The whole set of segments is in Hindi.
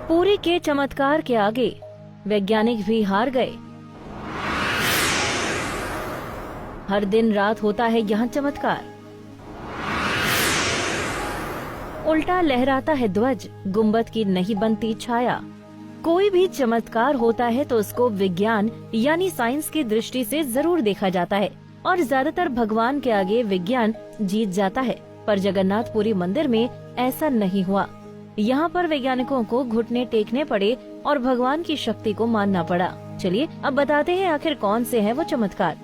पुरी के चमत्कार के आगे वैज्ञानिक भी हार गए। हर दिन रात होता है यहाँ चमत्कार। उल्टा लहराता है ध्वज, गुंबद की नहीं बनती छाया। कोई भी चमत्कार होता है तो उसको विज्ञान यानी साइंस की दृष्टि से जरूर देखा जाता है और ज्यादातर भगवान के आगे विज्ञान जीत जाता है। पर जगन्नाथपुरी मंदिर में ऐसा नहीं हुआ। यहाँ पर वैज्ञानिकों को घुटने टेकने पड़े और भगवान की शक्ति को मानना पड़ा। चलिए अब बताते हैं आखिर कौन से हैं वो चमत्कार।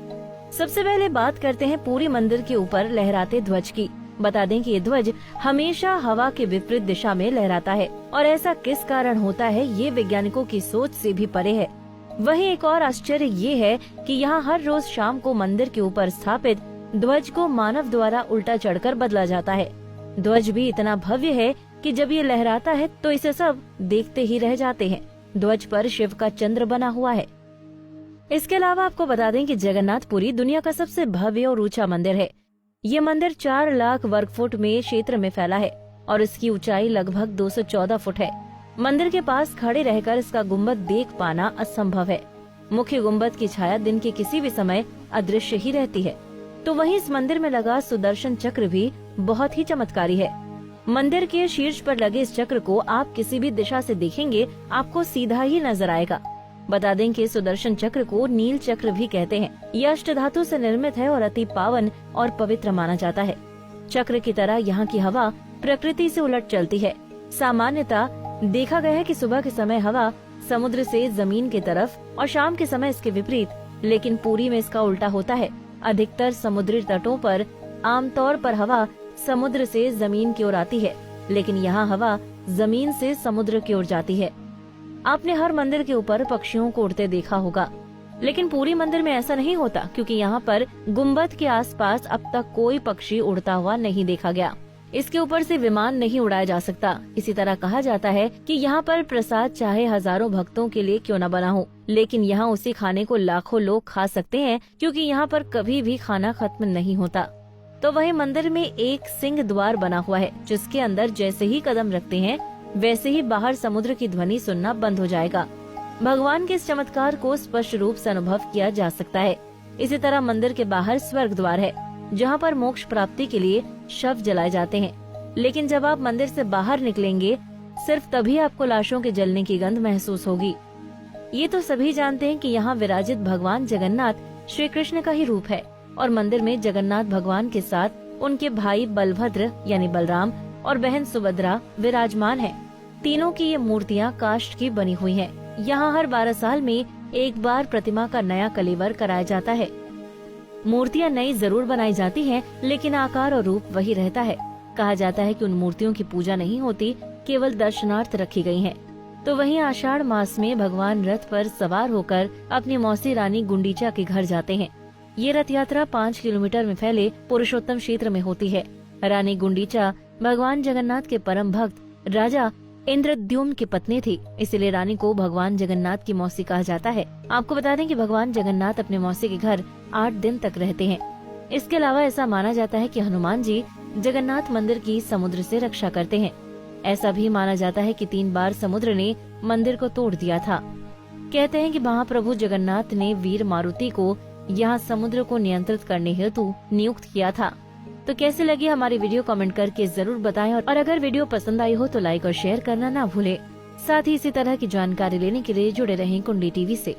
सबसे पहले बात करते हैं पूरी मंदिर के ऊपर लहराते ध्वज की। बता दें कि ये ध्वज हमेशा हवा के विपरीत दिशा में लहराता है और ऐसा किस कारण होता है ये वैज्ञानिकों की सोच से भी परे है। वहीं एक और आश्चर्य ये है कि यहाँ हर रोज शाम को मंदिर के ऊपर स्थापित ध्वज को मानव द्वारा उल्टा चढ़कर बदला जाता है। ध्वज भी इतना भव्य है कि जब ये लहराता है तो इसे सब देखते ही रह जाते हैं। ध्वज पर शिव का चंद्र बना हुआ है। इसके अलावा आपको बता दें कि जगन्नाथपुरी दुनिया का सबसे भव्य और ऊंचा मंदिर है। ये मंदिर 4 लाख वर्ग फुट में क्षेत्र में फैला है और इसकी ऊंचाई लगभग 214 फुट है। मंदिर के पास खड़े रहकर इसका गुंबद देख पाना असंभव है। मुख्य गुंबद की छाया दिन के किसी भी समय अदृश्य ही रहती है। तो वहीं इस मंदिर में लगा सुदर्शन चक्र भी बहुत ही चमत्कारी है। मंदिर के शीर्ष पर लगे इस चक्र को आप किसी भी दिशा से देखेंगे आपको सीधा ही नजर आएगा। बता दें कि सुदर्शन चक्र को नील चक्र भी कहते हैं। यह अष्टधातु से निर्मित है और अति पावन और पवित्र माना जाता है। चक्र की तरह यहाँ की हवा प्रकृति से उलट चलती है। सामान्यतः देखा गया है कि सुबह के समय हवा समुद्र से जमीन की तरफ और शाम के समय इसके विपरीत, लेकिन पुरी में इसका उल्टा होता है। अधिकतर समुद्री तटों पर आमतौर पर हवा समुद्र से जमीन की ओर आती है, लेकिन यहाँ हवा जमीन से समुद्र की ओर जाती है। आपने हर मंदिर के ऊपर पक्षियों को उड़ते देखा होगा, लेकिन पूरी मंदिर में ऐसा नहीं होता क्योंकि यहाँ पर गुंबद के आसपास अब तक कोई पक्षी उड़ता हुआ नहीं देखा गया। इसके ऊपर से विमान नहीं उड़ाया जा सकता। इसी तरह कहा जाता है कि यहाँ पर प्रसाद चाहे हजारों भक्तों के लिए क्यों न बना हो, लेकिन यहाँ उसी खाने को लाखों लोग खा सकते हैं क्योंकि यहाँ पर कभी भी खाना खत्म नहीं होता। तो वही मंदिर में एक सिंह द्वार बना हुआ है, जिसके अंदर जैसे ही कदम रखते हैं वैसे ही बाहर समुद्र की ध्वनि सुनना बंद हो जाएगा। भगवान के इस चमत्कार को स्पष्ट रूप से अनुभव किया जा सकता है। इसी तरह मंदिर के बाहर स्वर्ग द्वार है, जहाँ पर मोक्ष प्राप्ति के लिए शव जलाए जाते हैं। लेकिन जब आप मंदिर से बाहर निकलेंगे सिर्फ तभी आपको लाशों के जलने की गंध महसूस होगी। ये तो सभी जानते हैं कि यहाँ विराजित भगवान जगन्नाथ श्री कृष्ण का ही रूप है और मंदिर में जगन्नाथ भगवान के साथ उनके भाई बलभद्र यानी बलराम और बहन सुभद्रा विराजमान हैं। तीनों की ये मूर्तियाँ काष्ठ की बनी हुई हैं। यहाँ हर 12 साल में एक बार प्रतिमा का नया कलेवर कराया जाता है। मूर्तियाँ नई जरूर बनाई जाती हैं, लेकिन आकार और रूप वही रहता है। कहा जाता है कि उन मूर्तियों की पूजा नहीं होती, केवल दर्शनार्थ रखी गई हैं। तो वहीं आषाढ़ मास में भगवान रथ पर सवार होकर अपनी मौसी रानी गुंडीचा के घर जाते हैं। ये रथ यात्रा 5 किलोमीटर में फैले पुरुषोत्तम क्षेत्र में होती है। रानी गुंडीचा भगवान जगन्नाथ के परम भक्त राजा इंद्रद्युम्न की पत्नी थी, इसलिए रानी को भगवान जगन्नाथ की मौसी कहा जाता है। आपको बता दें कि भगवान जगन्नाथ अपने मौसी के घर 8 दिन तक रहते हैं। इसके अलावा ऐसा माना जाता है कि हनुमान जी जगन्नाथ मंदिर की समुद्र से रक्षा करते हैं। ऐसा भी माना जाता है कि 3 बार समुद्र ने मंदिर को तोड़ दिया था। कहते हैं कि महाप्रभु जगन्नाथ ने वीर मारुति को यहाँ समुद्र को नियंत्रित करने हेतु नियुक्त किया था। तो कैसे लगी हमारी वीडियो कमेंट करके जरूर बताएं और अगर वीडियो पसंद आई हो तो लाइक और शेयर करना ना भूलें। साथ ही इसी तरह की जानकारी लेने के लिए जुड़े रहें कुंडी टीवी से।